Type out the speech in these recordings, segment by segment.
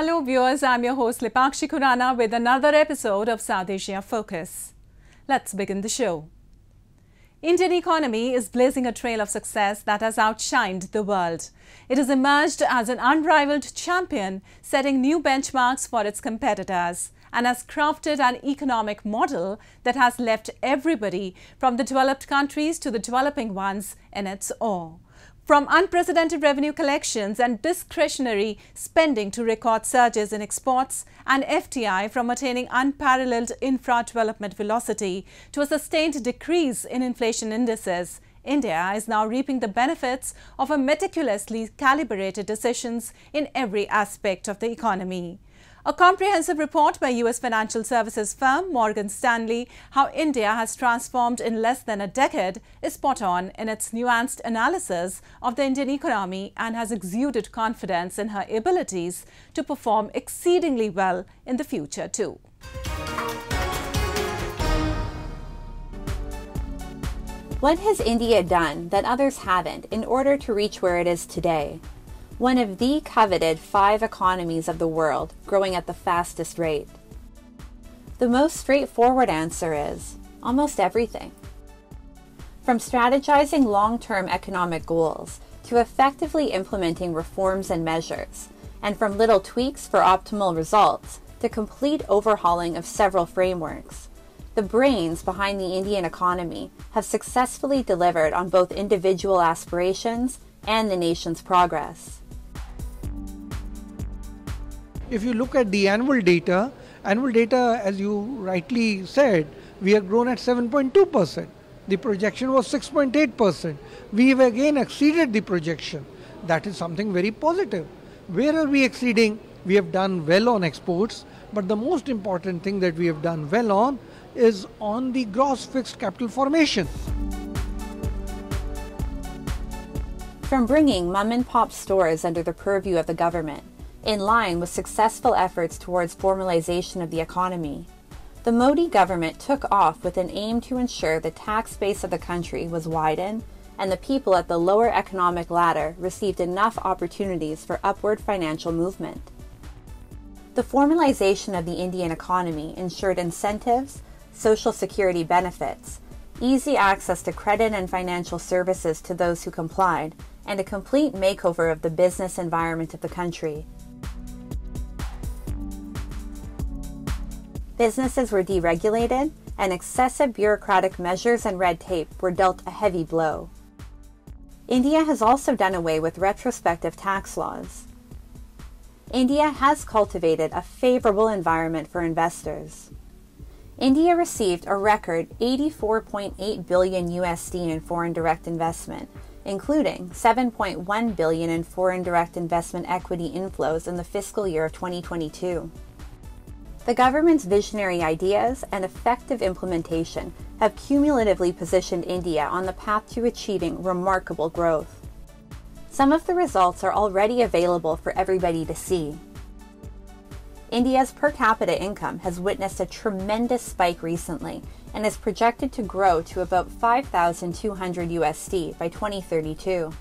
Hello viewers, I'm your host Lipakshi Khurana with another episode of South Asia Focus. Let's begin the show. Indian economy is blazing a trail of success that has outshined the world. It has emerged as an unrivaled champion, setting new benchmarks for its competitors, and has crafted an economic model that has left everybody from the developed countries to the developing ones in its awe. From unprecedented revenue collections and discretionary spending to record surges in exports and FDI, from attaining unparalleled infra development velocity to a sustained decrease in inflation indices, India is now reaping the benefits of a meticulously calibrated decisions in every aspect of the economy. A comprehensive report by US financial services firm Morgan Stanley, How India Has Transformed in Less Than a Decade, is spot on in its nuanced analysis of the Indian economy and has exuded confidence in her abilities to perform exceedingly well in the future too. What has India done that others haven't in order to reach where it is today? One of the coveted 5 economies of the world, growing at the fastest rate? The most straightforward answer is almost everything. From strategizing long-term economic goals to effectively implementing reforms and measures, and from little tweaks for optimal results to complete overhauling of several frameworks, the brains behind the Indian economy have successfully delivered on both individual aspirations and the nation's progress. If you look at the annual data, as you rightly said, we have grown at 7.2%. The projection was 6.8%. We have again exceeded the projection. That is something very positive. Where are we exceeding? We have done well on exports, but the most important thing that we have done well on is on the gross fixed capital formation. From bringing mom-and-pop stores under the purview of the government, in line with successful efforts towards formalization of the economy, the Modi government took off with an aim to ensure the tax base of the country was widened and the people at the lower economic ladder received enough opportunities for upward financial movement. The formalization of the Indian economy ensured incentives, social security benefits, easy access to credit and financial services to those who complied, and a complete makeover of the business environment of the country. Businesses were deregulated, and excessive bureaucratic measures and red tape were dealt a heavy blow. India has also done away with retrospective tax laws. India has cultivated a favorable environment for investors. India received a record $84.8 billion USD in foreign direct investment, including $7.1 billion in foreign direct investment equity inflows in the fiscal year of 2022. The government's visionary ideas and effective implementation have cumulatively positioned India on the path to achieving remarkable growth. Some of the results are already available for everybody to see. India's per capita income has witnessed a tremendous spike recently and is projected to grow to about 5,200 USD by 2032.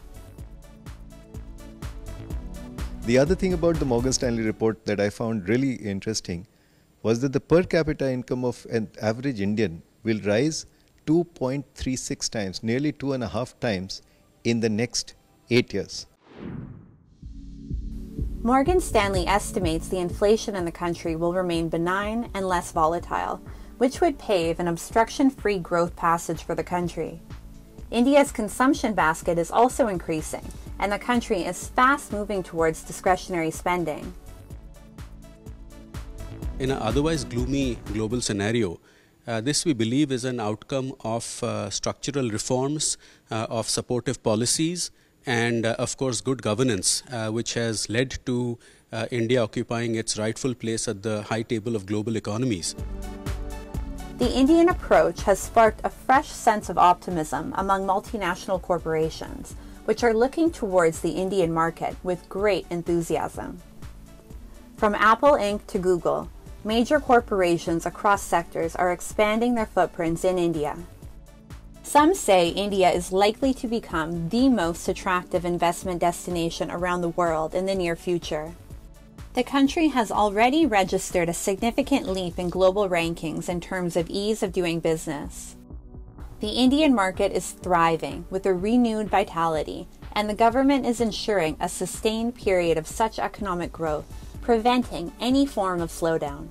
The other thing about the Morgan Stanley report that I found really interesting was that the per capita income of an average Indian will rise 2.36 times, nearly 2.5 times in the next 8 years. Morgan Stanley estimates the inflation in the country will remain benign and less volatile, which would pave an obstruction-free growth passage for the country. India's consumption basket is also increasing, and the country is fast moving towards discretionary spending. In an otherwise gloomy global scenario, this we believe is an outcome of structural reforms, of supportive policies, and of course good governance, which has led to India occupying its rightful place at the high table of global economies. The Indian approach has sparked a fresh sense of optimism among multinational corporations, which are looking towards the Indian market with great enthusiasm. From Apple Inc. to Google, major corporations across sectors are expanding their footprints in India. Some say India is likely to become the most attractive investment destination around the world in the near future. The country has already registered a significant leap in global rankings in terms of ease of doing business. The Indian market is thriving with a renewed vitality, and the government is ensuring a sustained period of such economic growth, preventing any form of slowdown.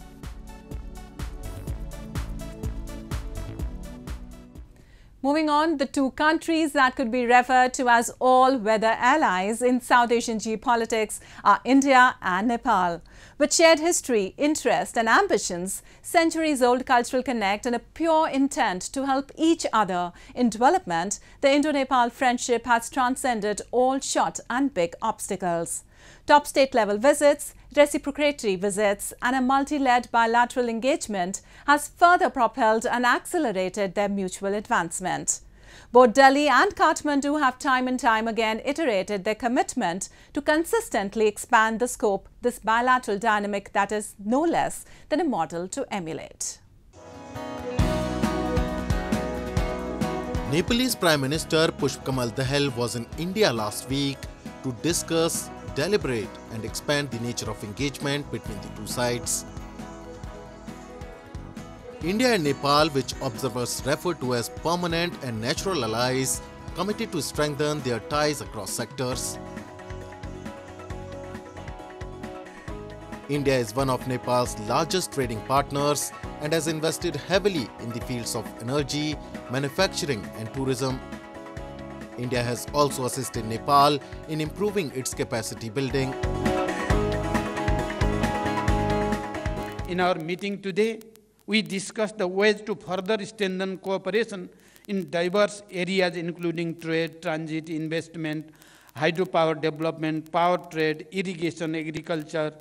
Moving on, the two countries that could be referred to as all-weather allies in South Asian geopolitics are India and Nepal. With shared history, interest and ambitions, centuries-old cultural connect and a pure intent to help each other in development, the Indo-Nepal friendship has transcended all short and big obstacles. Top state-level visits, reciprocatory visits and a multi-led bilateral engagement has further propelled and accelerated their mutual advancement. Both Delhi and Kathmandu have time and time again iterated their commitment to consistently expand the scope of this bilateral dynamic that is no less than a model to emulate. Nepalese Prime Minister Pushpakamal Dahal was in India last week to discuss, deliberate and expand the nature of engagement between the two sides. India and Nepal, which observers refer to as permanent and natural allies, committed to strengthen their ties across sectors. India is one of Nepal's largest trading partners and has invested heavily in the fields of energy, manufacturing and tourism. India has also assisted Nepal in improving its capacity building. In our meeting today, we discussed the ways to further strengthen cooperation in diverse areas including trade, transit, investment, hydropower development, power trade, irrigation, agriculture,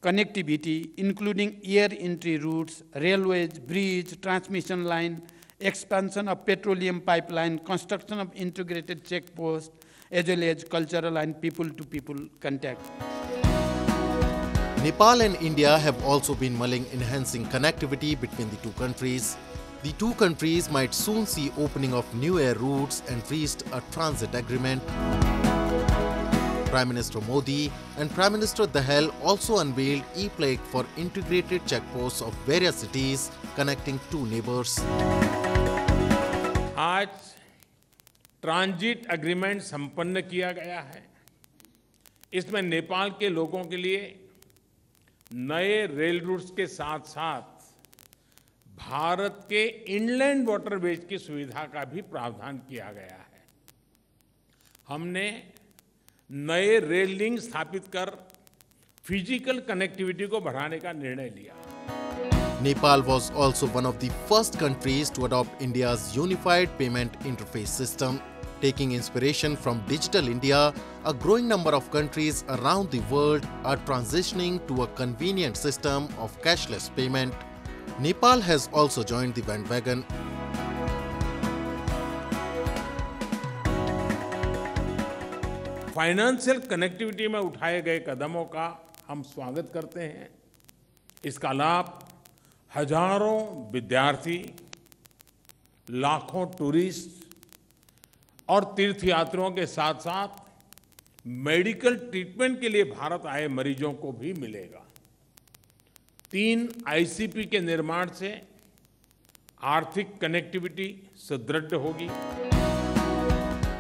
connectivity, including air entry routes, railways, bridge, transmission line, expansion of petroleum pipeline, construction of integrated checkposts, as well as cultural and people-to-people contact. Nepal and India have also been mulling enhancing connectivity between the two countries. The two countries might soon see opening of new air routes and reached a transit agreement. Prime Minister Modi and Prime Minister Dahal also unveiled e-plaque for integrated checkposts of various cities connecting two neighbors. आज transit agreement संपन्न किया गया है। इसमें नेपाल के लोगों के लिए नए रेल रूट्स के साथ-साथ भारत के इनलैंड वाटरवेज की सुविधा का भी प्रावधान किया गया है। हमने नए रेल लिंक स्थापित कर फिजिकल कनेक्टिविटी को बढ़ाने का निर्णय लिया। Nepal was also one of the first countries to adopt India's unified payment interface system. Taking inspiration from Digital India, a growing number of countries around the world are transitioning to a convenient system of cashless payment. Nepal has also joined the bandwagon. Financial connectivity में उठाए गए कदमों का हम स्वागत करते हैं। इसका लाभ हजारों विद्यार्थी, लाखों टूरिस्ट और तीर्थयात्रियों के साथ-साथ मेडिकल ट्रीटमेंट के लिए भारत आए मरीजों को भी मिलेगा। 3 आईसीपी के निर्माण से आर्थिक कनेक्टिविटी सुदृढ़ होगी।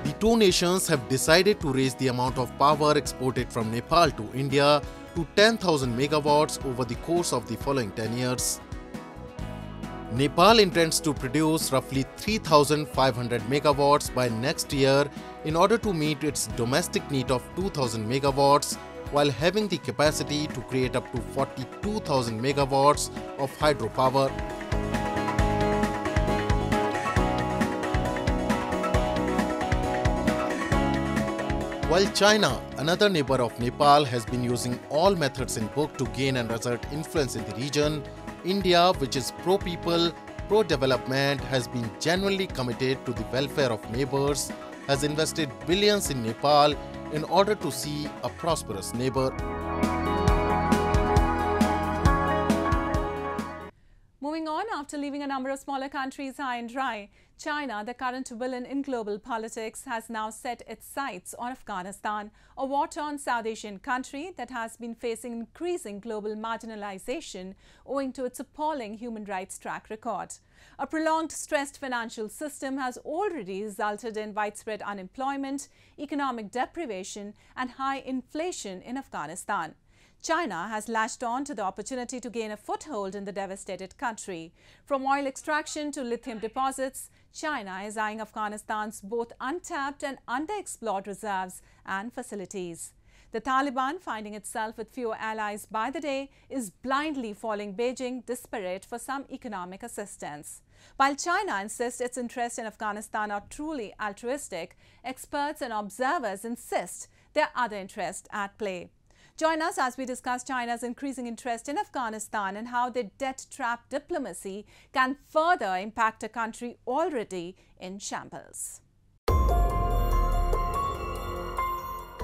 The two nations have decided to raise the amount of power exported from Nepal to India to 10,000 megawatts over the course of the following 10 years. Nepal intends to produce roughly 3,500 megawatts by next year in order to meet its domestic need of 2,000 megawatts, while having the capacity to create up to 42,000 megawatts of hydropower. While China, another neighbor of Nepal, has been using all methods in book to gain and assert influence in the region, India, which is pro-people, pro-development, has been genuinely committed to the welfare of neighbors, has invested billions in Nepal in order to see a prosperous neighbor. Moving on, after leaving a number of smaller countries high and dry, China, the current villain in global politics, has now set its sights on Afghanistan, a war-torn South Asian country that has been facing increasing global marginalization owing to its appalling human rights track record. A prolonged stressed financial system has already resulted in widespread unemployment, economic deprivation and high inflation in Afghanistan. China has latched on to the opportunity to gain a foothold in the devastated country. From oil extraction to lithium deposits, China is eyeing Afghanistan's both untapped and underexplored reserves and facilities. The Taliban, finding itself with fewer allies by the day, is blindly following Beijing, disparate for some economic assistance. While China insists its interests in Afghanistan are truly altruistic, experts and observers insist there are other interests at play. Join us as we discuss China's increasing interest in Afghanistan and how their debt-trap diplomacy can further impact a country already in shambles.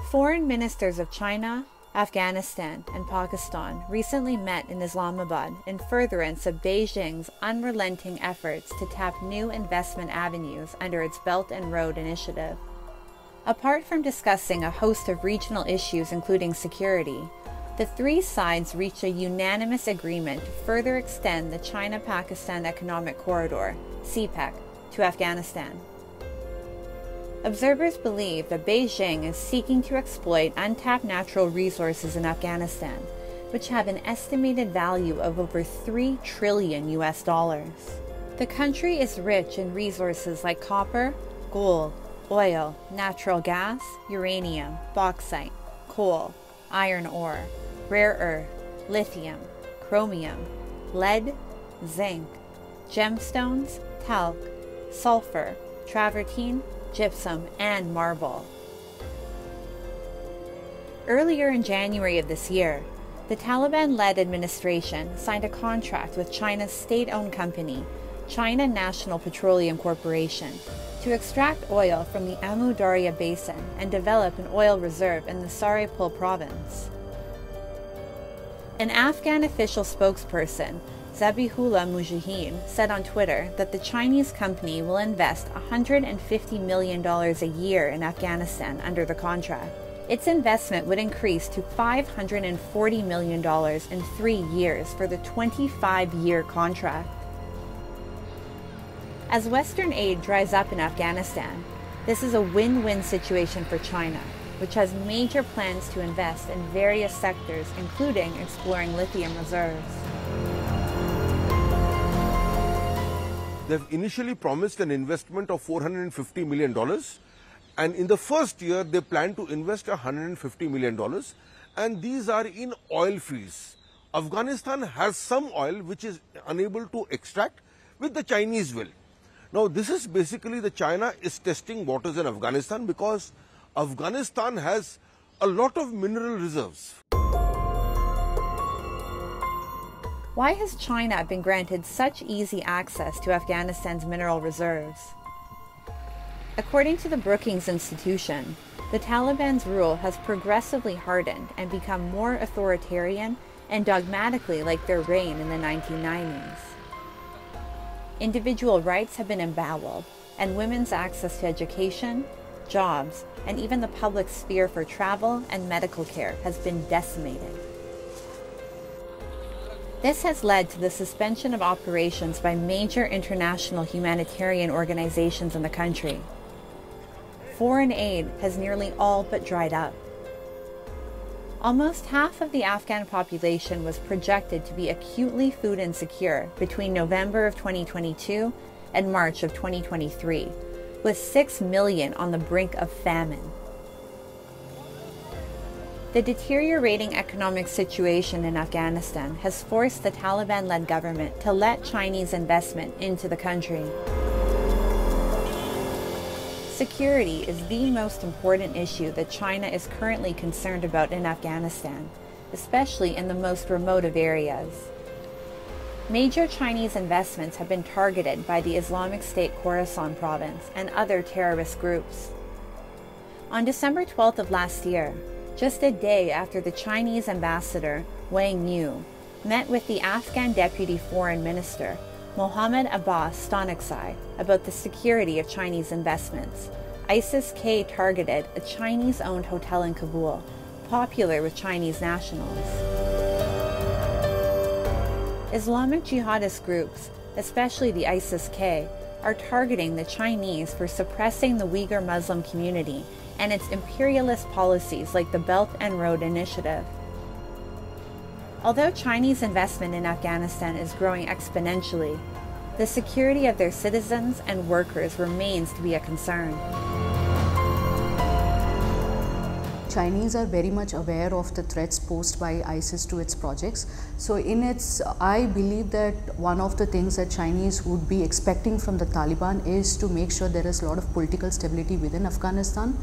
Foreign ministers of China, Afghanistan, and Pakistan recently met in Islamabad in furtherance of Beijing's unrelenting efforts to tap new investment avenues under its Belt and Road Initiative. Apart from discussing a host of regional issues including security, the three sides reached a unanimous agreement to further extend the China-Pakistan Economic Corridor, CPEC, to Afghanistan. Observers believe that Beijing is seeking to exploit untapped natural resources in Afghanistan, which have an estimated value of over $3 trillion. The country is rich in resources like copper, gold, oil, natural gas, uranium, bauxite, coal, iron ore, rare earth, lithium, chromium, lead, zinc, gemstones, talc, sulfur, travertine, gypsum, and marble. Earlier in January of this year, the Taliban-led administration signed a contract with China's state-owned company, China National Petroleum Corporation, to extract oil from the Amu Darya Basin and develop an oil reserve in the Saripul province. An Afghan official spokesperson, Zabihullah Mujahid, said on Twitter that the Chinese company will invest $150 million a year in Afghanistan under the contract. Its investment would increase to $540 million in 3 years for the 25-year contract. As Western aid dries up in Afghanistan, this is a win-win situation for China, which has major plans to invest in various sectors, including exploring lithium reserves. They've initially promised an investment of $450 million, and in the first year they plan to invest $150 million, and these are in oil fields. Afghanistan has some oil which is unable to extract, which the Chinese will. Now, this is basically the China is testing waters in Afghanistan because Afghanistan has a lot of mineral reserves. Why has China been granted such easy access to Afghanistan's mineral reserves? According to the Brookings Institution, the Taliban's rule has progressively hardened and become more authoritarian and dogmatically like their reign in the 1990s. Individual rights have been emboweled, and women's access to education, jobs, and even the public sphere for travel and medical care has been decimated. This has led to the suspension of operations by major international humanitarian organizations in the country. Foreign aid has nearly all but dried up. Almost half of the Afghan population was projected to be acutely food insecure between November of 2022 and March of 2023, with 6 million on the brink of famine. The deteriorating economic situation in Afghanistan has forced the Taliban-led government to let Chinese investment into the country. Security is the most important issue that China is currently concerned about in Afghanistan, especially in the most remote of areas. Major Chinese investments have been targeted by the Islamic State Khorasan province and other terrorist groups. On December 12th of last year, just a day after the Chinese ambassador, Wang Yu, met with the Afghan Deputy Foreign Minister, Mohammed Abbas Staniksai about the security of Chinese investments. ISIS-K targeted a Chinese-owned hotel in Kabul, popular with Chinese nationals. Islamic jihadist groups, especially the ISIS-K, are targeting the Chinese for suppressing the Uyghur Muslim community and its imperialist policies like the Belt and Road Initiative. Although Chinese investment in Afghanistan is growing exponentially, the security of their citizens and workers remains to be a concern. Chinese are very much aware of the threats posed by ISIS to its projects. So I believe that one of the things that Chinese would be expecting from the Taliban is to make sure there is a lot of political stability within Afghanistan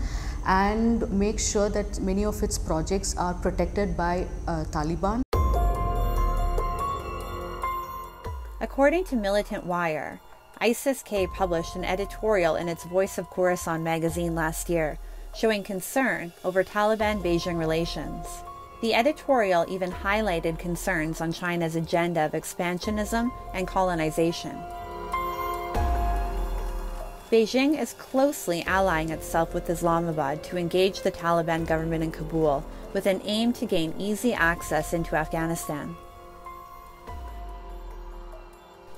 and make sure that many of its projects are protected by Taliban. According to Militant Wire, ISIS-K published an editorial in its Voice of Khorasan magazine last year, showing concern over Taliban-Beijing relations. The editorial even highlighted concerns on China's agenda of expansionism and colonization. Beijing is closely allying itself with Islamabad to engage the Taliban government in Kabul with an aim to gain easy access into Afghanistan.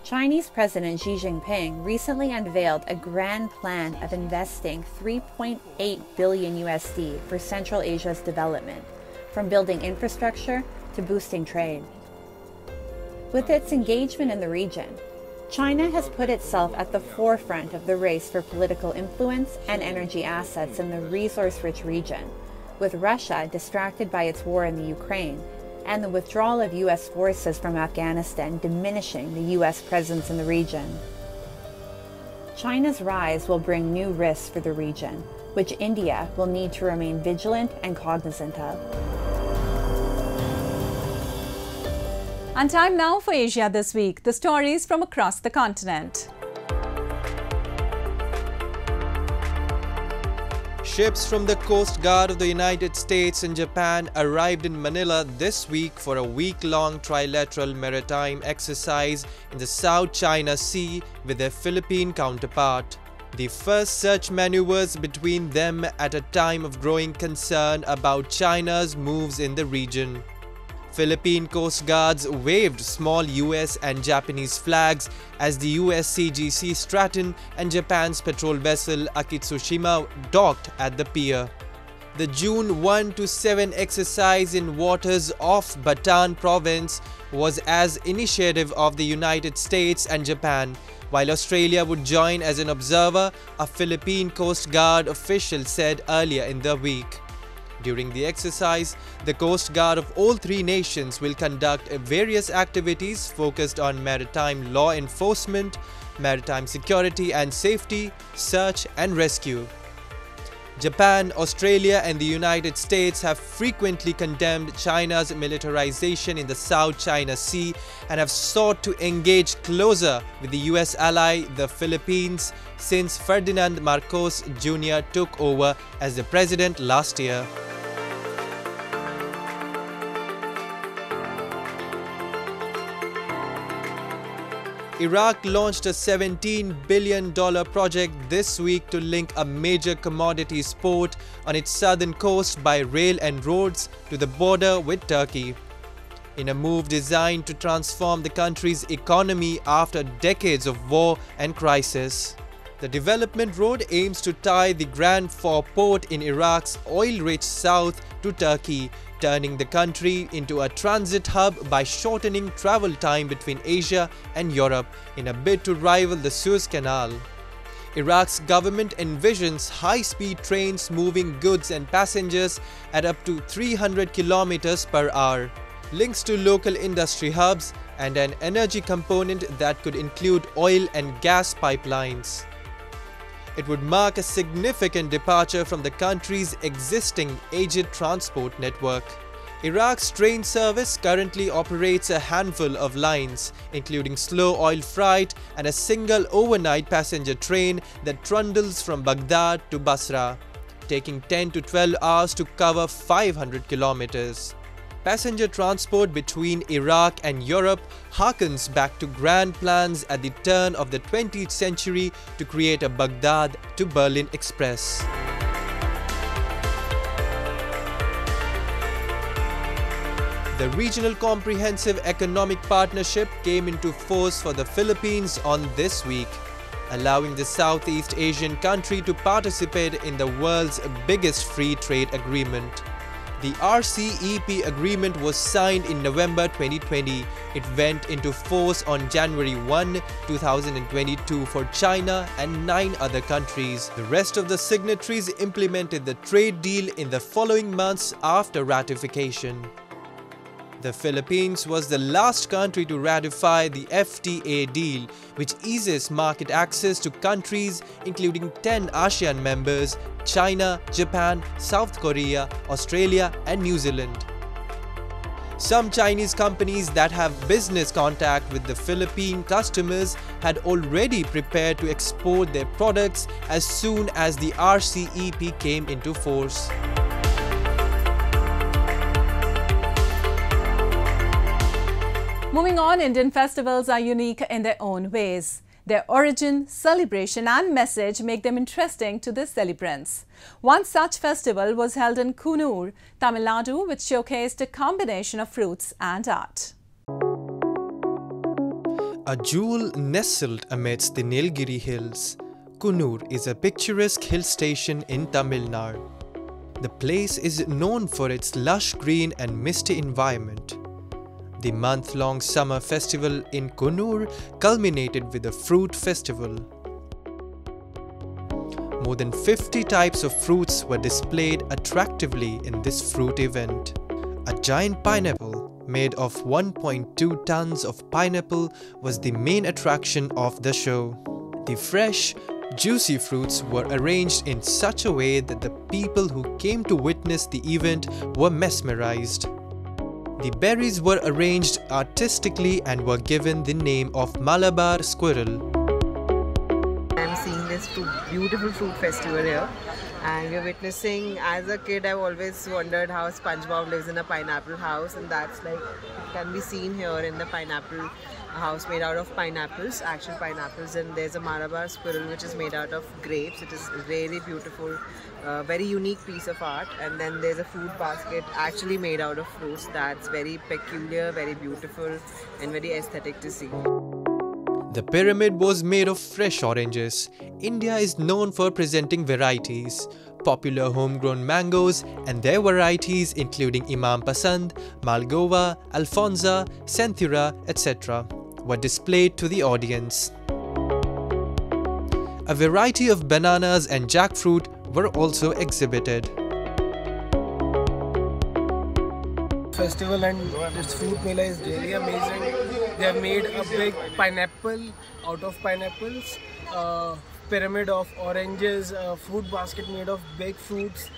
Chinese President Xi Jinping recently unveiled a grand plan of investing $3.8 billion USD for Central Asia's development, from building infrastructure to boosting trade. With its engagement in the region, China has put itself at the forefront of the race for political influence and energy assets in the resource-rich region, with Russia distracted by its war in the Ukraine and the withdrawal of U.S. forces from Afghanistan diminishing the U.S. presence in the region. China's rise will bring new risks for the region, which India will need to remain vigilant and cognizant of. And time now for Asia This Week, the stories from across the continent. Ships from the Coast Guard of the United States and Japan arrived in Manila this week for a week-long trilateral maritime exercise in the South China Sea with their Philippine counterpart. The first such maneuvers between them at a time of growing concern about China's moves in the region. Philippine Coast Guards waved small US and Japanese flags as the USCGC Stratton and Japan's patrol vessel Akitsushima docked at the pier. The June 1 to 7 exercise in waters off Bataan province was an initiative of the United States and Japan, while Australia would join as an observer, a Philippine Coast Guard official said earlier in the week. During the exercise, the Coast Guard of all three nations will conduct various activities focused on maritime law enforcement, maritime security and safety, search and rescue. Japan, Australia and the United States have frequently condemned China's militarization in the South China Sea and have sought to engage closer with the US ally, the Philippines, since Ferdinand Marcos Jr. took over as the president last year. Iraq launched a $17 billion project this week to link a major commodities port on its southern coast by rail and roads to the border with Turkey. In a move designed to transform the country's economy after decades of war and crisis. The development road aims to tie the Grand Four port in Iraq's oil-rich south to Turkey, turning the country into a transit hub by shortening travel time between Asia and Europe in a bid to rival the Suez Canal. Iraq's government envisions high-speed trains moving goods and passengers at up to 300 kilometers per hour, links to local industry hubs, and an energy component that could include oil and gas pipelines. It would mark a significant departure from the country's existing aged transport network. Iraq's train service currently operates a handful of lines, including slow oil freight and a single overnight passenger train that trundles from Baghdad to Basra, taking 10 to 12 hours to cover 500 kilometers. passenger transport between Iraq and Europe harkens back to grand plans at the turn of the 20th century to create a Baghdad to Berlin Express. The Regional Comprehensive Economic Partnership came into force for the Philippines on this week, allowing the Southeast Asian country to participate in the world's biggest free trade agreement. The RCEP agreement was signed in November 2020. It went into force on January 1, 2022 for China and 9 other countries. The rest of the signatories implemented the trade deal in the following months after ratification. The Philippines was the last country to ratify the FTA deal, which eases market access to countries including 10 ASEAN members: China, Japan, South Korea, Australia and New Zealand. Some Chinese companies that have business contact with the Philippine customers had already prepared to export their products as soon as the RCEP came into force. Moving on, Indian festivals are unique in their own ways. Their origin, celebration and message make them interesting to the celebrants. One such festival was held in Coonoor, Tamil Nadu, which showcased a combination of fruits and art. A jewel nestled amidst the Nilgiri hills, Coonoor is a picturesque hill station in Tamil Nadu. The place is known for its lush green and misty environment. The month-long summer festival in Coonoor culminated with a fruit festival. More than 50 types of fruits were displayed attractively in this fruit event. A giant pineapple made of 1.2 tons of pineapple was the main attraction of the show. The fresh, juicy fruits were arranged in such a way that the people who came to witness the event were mesmerized. The berries were arranged artistically and were given the name of Malabar squirrel. I'm seeing this beautiful fruit festival here, and we're witnessing. As a kid, I've always wondered how SpongeBob lives in a pineapple house, and that's like it can be seen here in the pineapple house made out of pineapples, actual pineapples. And there's a Malabar squirrel which is made out of grapes. It is really beautiful, very unique piece of art. And then there's a fruit basket actually made out of fruits. That's very peculiar, very beautiful and very aesthetic to see. The pyramid was made of fresh oranges. India is known for presenting varieties. Popular homegrown mangoes and their varieties including Imam Pasand, Malgova, Alfonza, Senthura, etc. were displayed to the audience. A variety of bananas and jackfruit were also exhibited. Festival and this fruit mela is really amazing. They have made a big pineapple out of pineapples, pyramid of oranges, a fruit basket made of big fruits,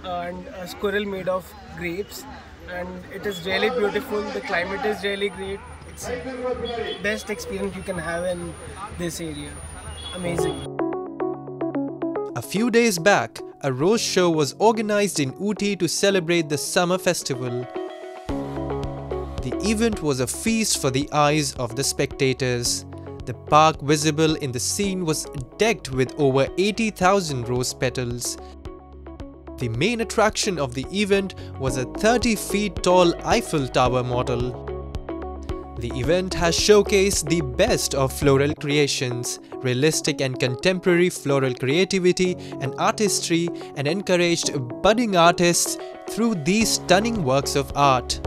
and a squirrel made of grapes. And it is really beautiful. The climate is really great. It's the best experience you can have in this area. Amazing. A few days back, a rose show was organized in Ooty to celebrate the summer festival. The event was a feast for the eyes of the spectators. The park visible in the scene was decked with over 80,000 rose petals. The main attraction of the event was a 30 feet tall Eiffel Tower model. The event has showcased the best of floral creations, realistic and contemporary floral creativity and artistry, and encouraged budding artists through these stunning works of art.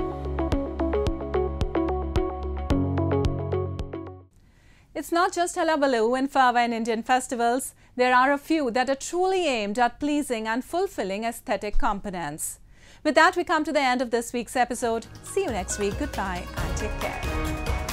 It's not just hullabaloo and fervour in Indian festivals. There are a few that are truly aimed at pleasing and fulfilling aesthetic components. With that, we come to the end of this week's episode. See you next week. Goodbye and take care.